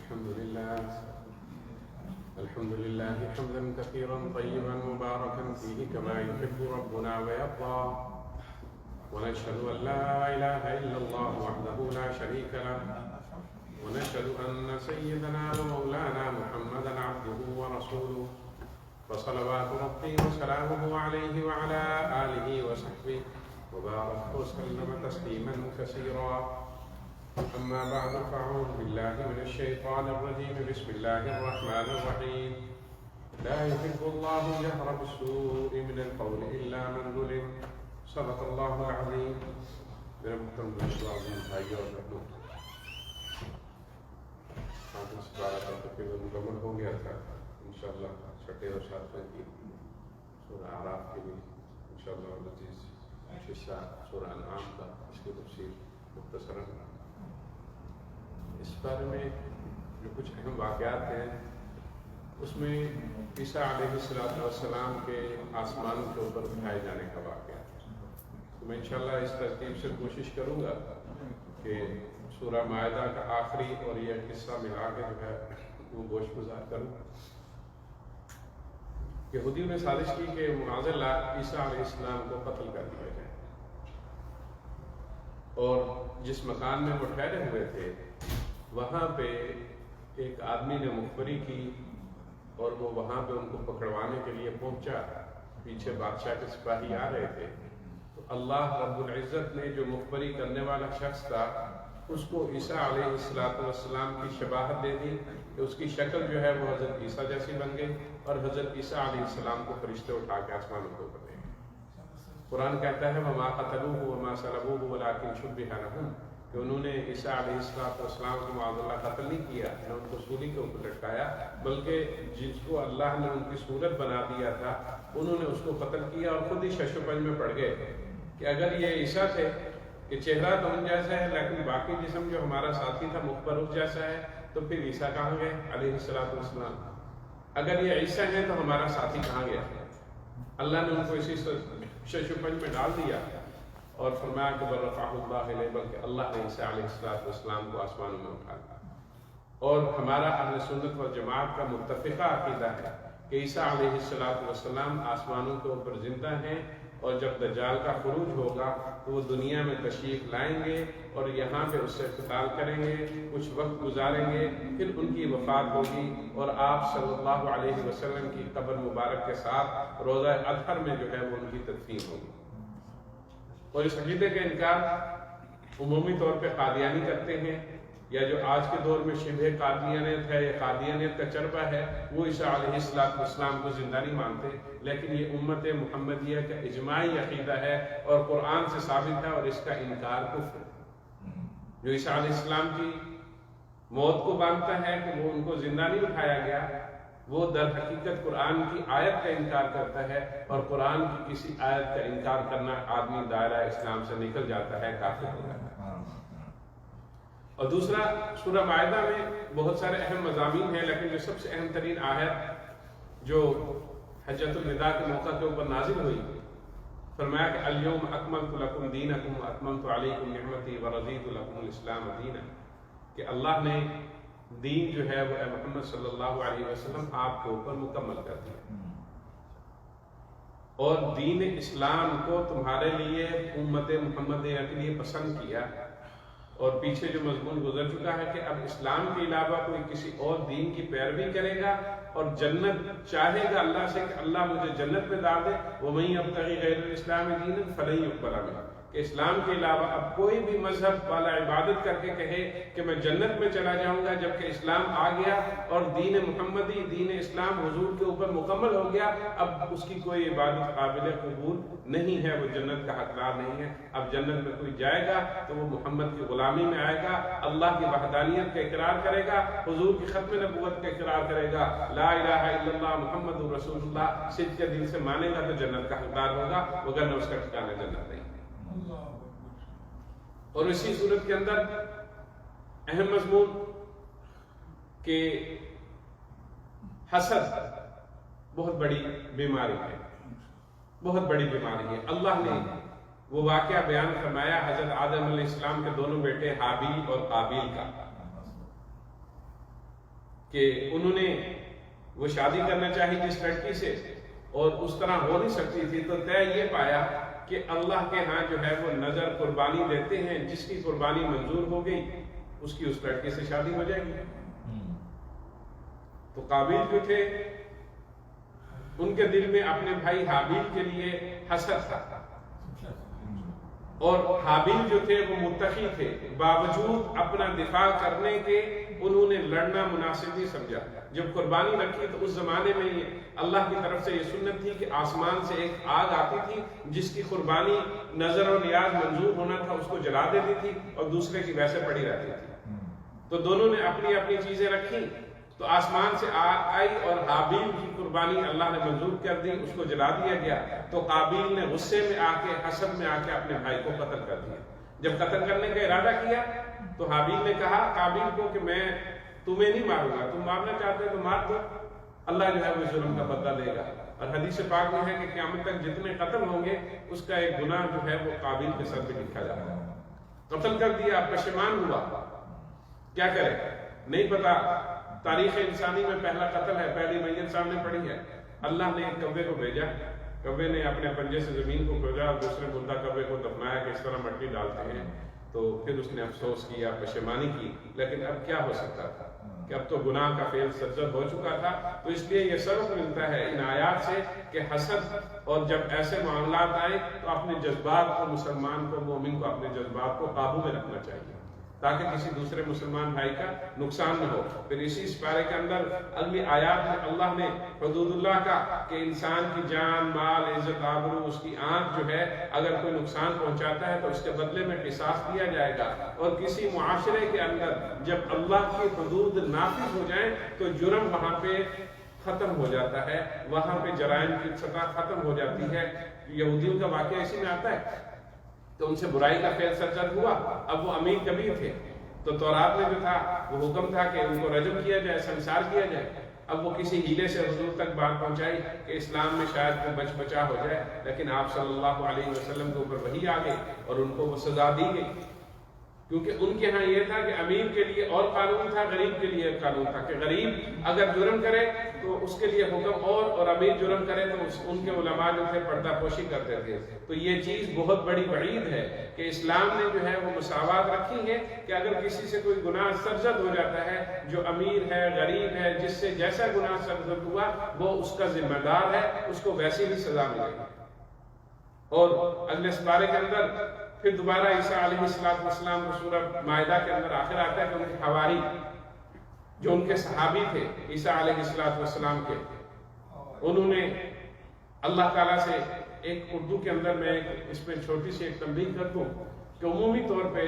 الحمد لله حمدا كثيرا طيبا مباركا فيه كما يحب ربنا ويرضى ونشهد أن لا إله إلا الله وحده لا شريك له ونشهد أن سيدنا ومولانا محمدا عبده ورسوله وصلوات ربي وسلامه عليه وعلى آله وصحبه وبارك وسلم تسليما كثيرا. أما بعد فأعوذ بالله من الشيطان الرجيم. بسم الله الرحمن الرحيم. لا يحب الله الجهر بالسوء من القول إلا من ظلم. صدق الله العظيم. میرے محترم دوستوں، عزیز بھائیوں اور بہنوں، آج اس 12 کا تقریباً مکمل ہو گیا تھا. انشاءاللہ چھٹے اور ساتویں کی سورہ اعراف کی بھی انشاءاللہ لذیذ حصہ سورہ انعام کا اس کی تفصیل مختصراً اس بارے میں جو کچھ اہم واقعات ہیں اس میں عیسیٰ علیہ السلام کے آسمان کے اوپر اٹھائے جانے کا واقعہ ہے. تو میں انشاءاللہ اس ترتیب سے کوشش کروں گا کہ سورہ مائدہ کا آخری اور یہ قصہ ملا کے جو ہے وہ گوشت گزار کروں. یہودیوں نے سازش کی کہ معاذ اللہ عیسیٰ علیہ السلام کو قتل کر دیا جائے، اور جس مکان میں وہ ٹھہرے ہوئے تھے وہاں پہ ایک آدمی نے مخبری کی اور وہ وہاں پہ ان کو پکڑوانے کے لیے پہنچا. پیچھے بادشاہ کے سپاہی آ رہے تھے تو اللہ رب العزت نے جو مخبری کرنے والا شخص تھا اس کو عیسیٰ علیہ السلام کی شباہت دے دی کہ اس کی شکل جو ہے وہ حضرت عیسیٰ جیسی بن گئی، اور حضرت عیسیٰ علیہ السلام کو فرشتے اٹھا کے آسمانوں کے اوپر لے گئے. قرآن کہتا ہے وَمَا قَتَلُوهُ وَمَا صَلَبُوهُ وَلَٰكِن شُبِّهَ لَهُمْ، کہ انہوں نے عیسیٰ علیہ السلام کو معاذ اللہ قتل نہیں کیا، نہ ان کو سولی کے اوپر لٹکایا، بلکہ جس کو اللہ نے ان کی صورت بنا دیا تھا انہوں نے اس کو قتل کیا اور خود ہی شش و پنج میں پڑ گئے کہ اگر یہ عیسیٰ تھے کہ چہرہ تو ان جیسا ہے لیکن باقی جسم جو ہمارا ساتھی تھا مخبر اس جیسا ہے، تو پھر عیسیٰ کہاں گئے علیہ السلام؟ اگر یہ عیسیٰ ہیں تو ہمارا ساتھی کہاں گیا؟ اللہ نے ان کو اسی شش و پنج میں ڈال دیا اور فرمایا کہ بل رفعہ اللہ الیہ، بلکہ اللہ نے عیسیٰ علیہ السلام کو آسمانوں میں اٹھا دیا. اور ہمارا اہل سنت و جماعت کا متفقہ عقیدہ ہے کہ عیسیٰ علیہ السلام آسمانوں کے اوپر زندہ ہیں، اور جب دجال کا خروج ہوگا تو وہ دنیا میں تشریف لائیں گے اور یہاں پہ اس سے قتال کریں گے، کچھ وقت گزاریں گے، پھر ان کی وفات ہوگی اور آپ صلی اللہ علیہ وسلم کی قبر مبارک کے ساتھ روزہ اطہر میں جو ہے وہ ان کی تدفین ہوگی. اور اس عقیدے کا انکار عمومی طور پہ قادیانی کرتے ہیں، یا جو آج کے دور میں شبہ قادیانیت ہے یا قادیانیت کا چربہ ہے وہ عیسیٰ علیہ السلام کو زندہ نہیں مانتے. لیکن یہ امت محمدیہ کا اجماعی عقیدہ ہے اور قرآن سے ثابت ہے، اور اس کا انکار کفر ہے. جو عیسیٰ علیہ السلام کی موت کو مانتا ہے کہ وہ ان کو زندہ نہیں اٹھایا گیا، وہ در حقیقت قرآن کی آیت کا انکار کرتا ہے، اور قرآن کی کسی آیت کا انکار کرنا آدمی دائرہ اسلام سے نکل جاتا ہے، کافر ہو جاتا ہے. اور دوسرا، سورہ مائدہ میں بہت سارے اہم مضامین ہیں، لیکن جو سب سے اہم ترین آیت جو حجۃ الوداع کے موقع کے اوپر نازل ہوئی، فرمایا کہ الیوم اکملت لکم دینکم واتممت علیکم نعمتی ورضیت لکم الاسلام دینا، کہ اللہ نے دین جو ہے وہ اے محمد صلی اللہ علیہ وسلم آپ کے اوپر مکمل کر دیا، اور دین اسلام کو تمہارے لیے امت محمدیہ کے لیے پسند کیا. اور پیچھے جو مضمون گزر چکا ہے کہ اب اسلام کے علاوہ کوئی کسی اور دین کی پیروی کرے گا اور جنت چاہے گا اللہ سے کہ اللہ مجھے جنت میں ڈال دے، وَمَن يَبْتَغِ غَيْرَ الْإِسْلَامِ دِينًا فَلَن يُقْبَلَ مِنْهُ، کہ اسلام کے علاوہ اب کوئی بھی مذہب والا عبادت کر کے کہے کہ میں جنت میں چلا جاؤں گا، جبکہ اسلام آ گیا اور دین محمدی، دین اسلام حضور کے اوپر مکمل ہو گیا، اب اس کی کوئی عبادت قابل قبول نہیں ہے، وہ جنت کا حقدار نہیں ہے. اب جنت میں کوئی جائے گا تو وہ محمد کی غلامی میں آئے گا، اللہ کی وحدانیت کا اقرار کرے گا، حضور کی ختم نبوت کا اقرار کرے گا، لا الہ الا اللہ محمد رسول اللہ صدق کے دل سے مانے گا تو جنت کا حقدار ہوگا، وگرنہ اس کا ٹھکانہ جنت نہیں. اور اسی صورت کے اندر اہم مضمون کہ حسد بہت بڑی بیماری ہے، بہت بڑی بیماری ہے. اللہ نے وہ واقعہ بیان فرمایا حضرت آدم علیہ السلام کے دونوں بیٹے حابیل اور قابیل کا. کہ انہوں نے وہ شادی کرنا چاہی جس لڑکی سے اور اس طرح ہو نہیں سکتی تھی، تو طے یہ پایا کہ اللہ کے ہاں جو ہے وہ نظر قربانی دیتے ہیں، جس کی قربانی منظور ہو گئی اس کی اس لڑکے سے شادی ہو جائے گی۔ تو قابیل جو تھے ان کے دل میں اپنے بھائی حابیل کے لیے حسد تھا، اور حابیل جو تھے وہ متقی تھے، باوجود اپنا دفاع کرنے کے انہوں نے لڑنا مناسب نہیں سمجھا۔ جب قربانی رکھی تو اس زمانے میں یہ اللہ کی طرف سے یہ سنت تھی کہ آسمان سے ایک آگ آتی تھی جس کی قربانی نظر و نیاز منظور ہونا تھا، اس کو جلا دیتی تھی اور دوسرے کی ویسے پڑی رہتی تھی۔ تو دونوں نے اپنی اپنی چیزیں رکھی، تو آسمان سے آگ آئی اور حابیل کی قربانی اللہ نے منظور کر دی، اس کو جلا دیا گیا۔ تو قابیل نے غصے میں آ کے، حسد میں آ کے اپنے بھائی کو قتل کر دیا۔ جب قتل کرنے کا ارادہ کیا تو حابیل نے کہا قابیل کو کہ میں تمہیں نہیں ماروں گا، تم مارنا چاہتے ہو تو مار دو، اللہ جو ہے وہ ظلم کا بدلہ لے گا۔ اور حدیث پاک میں ہے کہ قیامت تک جتنے قتل ہوں گے اس کا ایک گناہ جو ہے وہ قابیل کے سر پہ لکھا جاتا ہے۔ قتل کر دیا، پشیمان ہوا، کیا کرے نہیں پتا۔ تاریخ انسانی میں پہلا قتل ہے، پہلی میت سامنے پڑی ہے۔ اللہ نے ایک کوے کو بھیجا، کوے نے اپنے پنجے سے زمین کو کھودا اور دوسرے مردہ کوے کو دفنایا کہ اس طرح مٹی ڈالتے ہیں۔ تو پھر اس نے افسوس کیا، پشیمانی کی، لیکن اب کیا ہو سکتا تھا کہ اب تو گناہ کا فعل سرزد ہو چکا تھا۔ تو اس لیے یہ سبق ملتا ہے ان آیات سے کہ حسد اور جب ایسے معاملات آئیں تو اپنے جذبات کو، مسلمان کو، مومن کو اپنے جذبات کو قابو میں رکھنا چاہیے تاکہ کسی دوسرے مسلمان بھائی کا نقصان نہ ہو۔ پھر اسی سپارے کے اندر اگلی آیات میں اللہ نے حدود اللہ کا کہ انسان کی جان، مال، عزت، آبرو، اس کی آنکھ جو ہے اگر کوئی نقصان پہنچاتا ہے تو اس کے بدلے میں قصاص دیا جائے گا۔ اور کسی معاشرے کے اندر جب اللہ کی حدود نافذ ہو جائیں تو جرم وہاں پہ ختم ہو جاتا ہے، وہاں پہ جرائم کی سطح ختم ہو جاتی ہے۔ یہودیوں کا واقعہ اسی میں آتا ہے، تو ان سے برائی کا فعل سرزد ہوا۔ اب وہ امیر کبیر تھے، تو تورات میں جو تھا وہ حکم تھا کہ ان کو رجم کیا جائے، سنسار کیا جائے۔ اب وہ کسی ہیلے سے حضور تک بات پہنچائی کہ اسلام میں شاید کوئی بچ بچا ہو جائے، لیکن آپ صلی اللہ علیہ وسلم کے اوپر وحی آ گئی اور ان کو وہ سزا دی گئی، کیونکہ ان کے ہاں یہ تھا کہ امیر کے لیے اور قانون تھا، غریب کے لیے قانون تھا کہ غریب اگر جرم کرے تو اس کے لیے حکم اور امیر جرم کرے تو ان کے علماء جو تھے پردہ پوشی کرتے تھے۔ تو یہ چیز بہت بڑی وعید ہے کہ اسلام نے جو ہے وہ مساوات رکھی ہے کہ اگر کسی سے کوئی گناہ سرزد ہو جاتا ہے، جو امیر ہے، غریب ہے، جس سے جیسا گناہ سرزد ہوا وہ اس کا ذمہ دار ہے، اس کو ویسی ہی سزا ملے گی۔ اور اگلے سپارے کے اندر پھر دوبارہ عیسیٰ علیہ السلام کو سورہ مائدہ کے اندر آخر آتا ہے کہ ان کے حواری جو ان کے صحابی تھے عیسیٰ علیہ السلام کے، انہوں نے اللہ تعالیٰ سے ایک اردو کے اندر میں اس میں چھوٹی سی ایک تنبیہ کر دوں کہ عمومی طور پہ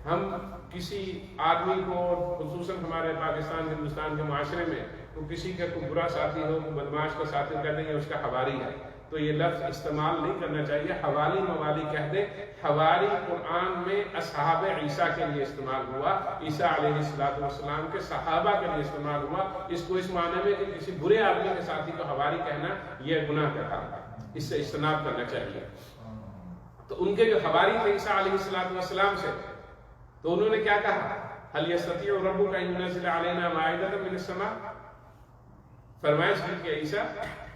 ہم کسی آدمی کو، خصوصاً ہمارے پاکستان ہندوستان کے معاشرے میں، تو کسی کا کوئی برا ساتھی ہو، کوئی بدماش کا ساتھی کہہ دیں گے اس کا حواری ہے، تو یہ لفظ استعمال نہیں کرنا چاہیے، حوالی موالی کہہ دیں۔ حواری قرآن میں اصحاب عیسیٰ کے لیے استعمال ہوا، عیسیٰ علیہ السلام کے صحابہ کے لیے استعمال ہوا۔ اس کو اس معنی میں کہ کسی برے آدمی کے ساتھی کو حواری کہنا یہ گناہ کا کام ہے، اس سے اجتناب کرنا چاہیے۔ تو ان کے جو حواری تھے عیسیٰ علیہ السلام سے، تو انہوں نے کیا کہا؟ هل يستطيع ربك ان ينزل علينا مائدة من السماء؟ فرمائش کی کہ عیسیٰ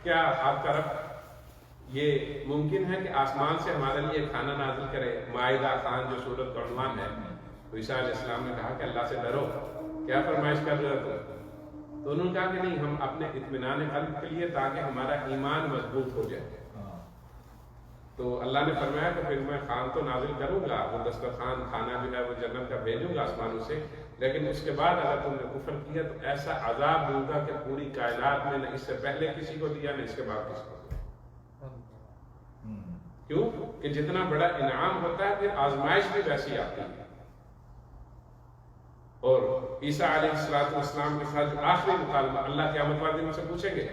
کیا آپ کا رب یہ ممکن ہے کہ آسمان سے ہمارے لیے کھانا نازل کرے؟ مائدہ خان جو سورت کا عنوان ہے۔ تو عیسیٰ علیہ السلام نے کہا کہ اللہ سے ڈرو، کیا فرمائش کر رہے ہو؟ تو انہوں نے کہا کہ نہیں، ہم اپنے اطمینان قلب کے لیے تاکہ ہمارا ایمان مضبوط ہو جائے۔ تو اللہ نے فرمایا کہ پھر میں خان تو نازل کروں گا، وہ دسترخوان کھانا جو ہے وہ جنت کا بھیجوں گا آسمانوں سے، لیکن اس کے بعد اگر تم نے کفر کیا تو ایسا عذاب دوں گا کہ پوری کائنات میں نہ اس سے پہلے کسی کو دیا نہ اس کے بعد کسی کو دیا۔ کیوں کہ جتنا بڑا انعام ہوتا ہے پھر آزمائش بھی ویسی آتی ہے۔ اور عیسیٰ علیہ السلام کے ساتھ جو آخری مکالمہ اللہ قیامت والے دن سے پوچھیں گے،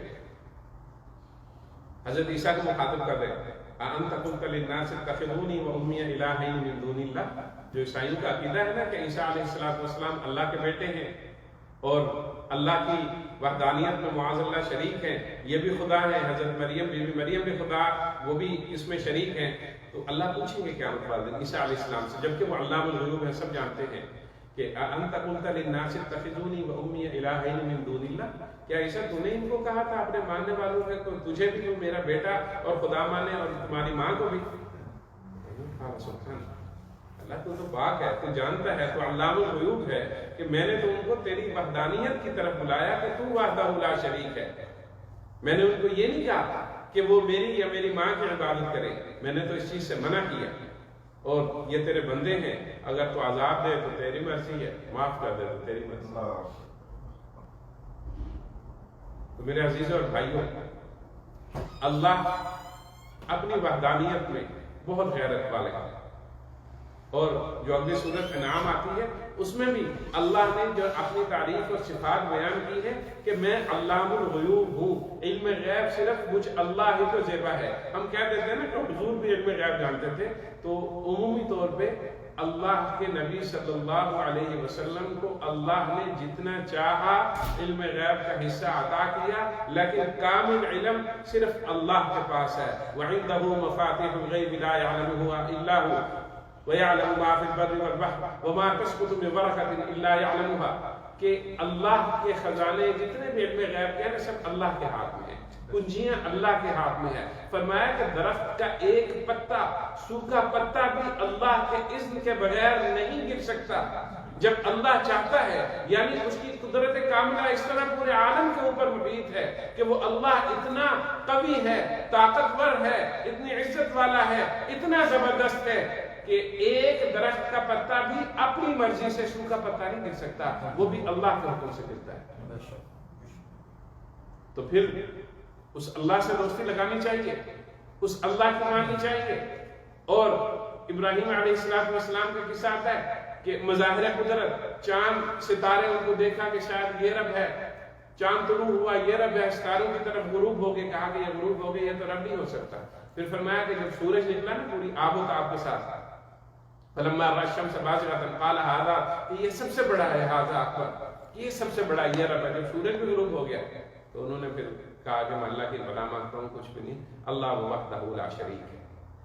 حضرت عیسیٰ کو مخاطب کر رہے ہیں، أَأَنْتَ قُلْتَ لِلنَّاسِ اتَّخِذُونِي وَأُمِّيَ إِلَٰهَيْنِ مِن دُونِ اللَّهِ۔ جو عیسائیوں کا عقیدہ ہے نا کہ عیسیٰ علیہ السلام اللہ کے بیٹے ہیں اور اللہ کی وحدانیت میں معاذ اللہ شریک ہیں، یہ بھی خدا ہے، حضرت مریم بی بی مریم بھی خدا، وہ بھی اس میں شریک ہیں۔ تو اللہ پوچھیں گے قیامت والے دن عیسیٰ علیہ السلام سے، جبکہ وہ علام الغیوب ہے، سب جانتے ہیں کہ انت قلت للناس اتخذونی و امی الہین من دون اللہ، کیا ایسا تو نے ان کو کہا تھا اپنے ماننے والوں کو کہ تجھے بھی تو میرا بیٹا اور خدا مانے اور تمہاری ماں کو بھی؟ سبحان اللہ، تو پاک ہے، تو جانتا ہے، تو علام الغیوب ہے کہ میں نے تو ان کو تیری وحدانیت کی طرف بلایا کہ تو وحدہ لا شریک ہے۔ میں نے ان کو یہ نہیں کہا کہ وہ میری یا میری ماں کی عبادت کرے، میں نے تو اس چیز سے منع کیا، اور یہ تیرے بندے ہیں، اگر تو عذاب دے تو تیری مرضی ہے، معاف کر دے تو تیری مرضی ہے۔ تو میرے عزیزوں اور بھائیوں، اللہ اپنی وحدانیت میں بہت غیرت والے ہیں، اور جو اگلی سورت انعام آتی ہے اس میں بھی اللہ نے جو اپنی تعریف اور صفات بیان کی ہے کہ میں علام الغیوب ہوں، علم غیب صرف مجھ اللہ ہی کو زیبا ہے۔ ہم کہہ دیتے ہیں نا کہ حضور بھی علم غیب جانتے تھے، تو عمومی طور پہ اللہ کے نبی صلی اللہ علیہ وسلم کو اللہ نے جتنا چاہا علم غیب کا حصہ عطا کیا، لیکن کامل علم صرف اللہ کے پاس ہے۔ وَعِندَهُ مَفَاتِحُ الْغَيْبِ لَا يَعْلَمُهَا إِلَّا هُوَ وَيَعْلَمُ مَا فِي الْبَرِّ وَالْبَحْرِ وَمَا تَسْقُطُ مِنْ وَرَقَةٍ إِلَّا يَعْلَمُهَا، کہ اللہ کے خزانے جتنے بھی علم غیب کے ہیں سب اللہ کے ہاتھ میں ہیں، کنجیاں اللہ کے ہاتھ میں ہیں۔ فرمایا کہ درخت کا ایک پتا، سوکھا پتا بھی اللہ کے اذن کے بغیر نہیں گر سکتا جب اللہ چاہتا ہے، یعنی اس کی قدرت کاملہ اس طرح پورے عالم کے اوپر محیط ہے کہ وہ اللہ اتنا قوی ہے، طاقتور ہے، اتنی عزت والا ہے، اتنا زبردست ہے کہ ایک درخت کا پتا بھی اپنی مرضی سے سوکھا پتا نہیں گر سکتا، وہ بھی اللہ کے حکم سے گرتا ہے۔ تو پھر اس اللہ سے دوستی لگانی چاہیے، اس اللہ کی ماننی چاہیے۔ اور ابراہیم علیہ السلام کا قصہ آتا ہے کہ مظاہر قدرت، چاند ستارے ان کو دیکھا کہ شاید یہ رب ہے، چاند طلوع ہوا یہ رب ہے، ستاروں کی طرف غروب ہو گئے، کہا کہ یہ غروب ہو گئے، یہ تو رب نہیں ہو سکتا۔ پھر فرمایا کہ جب سورج نکلا نا پوری آب و تاب کے ساتھ، فلما رأى الشمس بازغة قال هذا، یہ سب سے بڑا ہے، هذا اکبر، یہ سب سے بڑا یہ رب ہے۔ جب سورج بھی غروب ہو گیا تو انہوں نے پھر کہا کہ میں اللہ کی بلا مانگتا ہوں، کچھ بھی نہیں، اللہ وحدہ لا شریک ہے،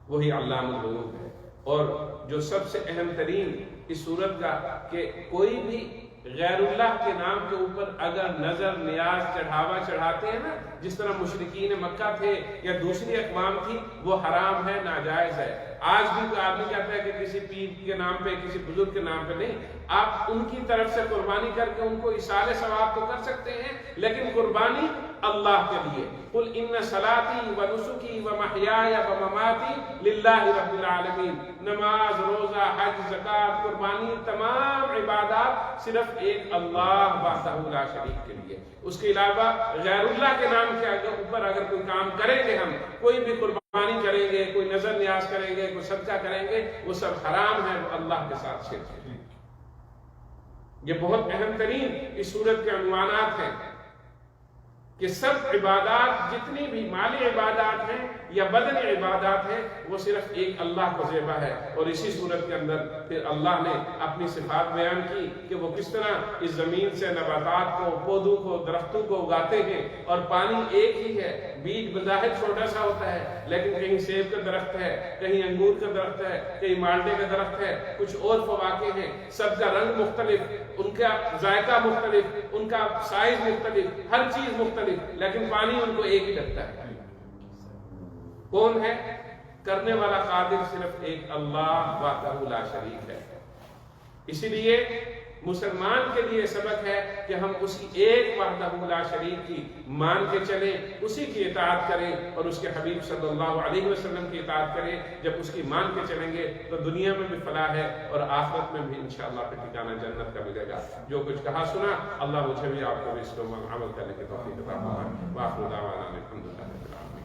وہی علام الغیوب ہے۔ اور جو سب سے اہم ترین اس صورت کا کہ کوئی بھی غیر اللہ کے نام کے اوپر اگر نظر نیاز چڑھاوا چڑھاتے ہیں نا، جس طرح مشرکین مکہ تھے یا دوسری اقوام تھی، وہ حرام ہے، ناجائز ہے۔ آج بھی کوئی آدمی کہتا ہے کہ کسی پیر کے نام پہ، کسی بزرگ کے نام پہ نہیں، آپ ان کی طرف سے قربانی کر کے ان کو ایصال ثواب تو کر سکتے ہیں، لیکن قربانی اللہ کے لیے۔ قل ان صلاتی و نسکی و محیای و مماتی للہ رب العالمین، نماز، روزہ، حج، زکوٰۃ، قربانی، تمام عبادات صرف ایک اللہ وحدہ لا شریک کے لیے۔ اس کے علاوہ غیر اللہ کے نام کے اوپر اگر کوئی کام کریں گے، ہم کوئی بھی قربانی کریں گے، کوئی نظر نیاز کریں گے، کوئی صدقہ کریں گے، وہ سب حرام ہے، وہ اللہ کے ساتھ شرک ہے۔ یہ بہت اہم ترین اس صورت کے عنوانات ہیں کہ سب عبادات، جتنی بھی مالی عبادات ہیں یا بدنی عبادات ہیں، وہ صرف ایک اللہ کو زیبا ہے۔ اور اسی صورت کے اندر پھر اللہ نے اپنی صفات بیان کی کہ وہ کس طرح اس زمین سے نباتات کو، پودوں کو، درختوں کو اگاتے ہیں، اور پانی ایک ہی ہے، بیج بظاہر چھوٹا سا ہوتا ہے، لیکن کہیں سیب کا درخت ہے، کہیں انگور کا درخت ہے، کہیں مالٹے کا درخت ہے، کچھ اور فواکہ ہیں، سب کا رنگ مختلف، ان کا ذائقہ مختلف، ان کا سائز مختلف، ہر چیز مختلف، لیکن پانی ان کو ایک ہی لگتا ہے۔ کون ہے کرنے والا؟ قادر صرف ایک اللہ وحدہ لا شریک ہے۔ اسی لیے مسلمان کے لیے سبق ہے کہ ہم اسی ایک وحدہ لا شریک کی مان کے چلیں، اسی کی اطاعت کریں، اور اس کے حبیب صلی اللہ علیہ وسلم کی اطاعت کریں۔ جب اس کی مان کے چلیں گے تو دنیا میں بھی فلاح ہے اور آخرت میں بھی انشاءاللہ پہ ٹھکانہ جنت کا ملے گا۔ جو کچھ کہا سنا، اللہ مجھے بھی آپ کو بھی اس پر عمل کرنے کی توفیق عطا فرمائے۔ وآخر دعوانا الحمدللہ رب العالمین۔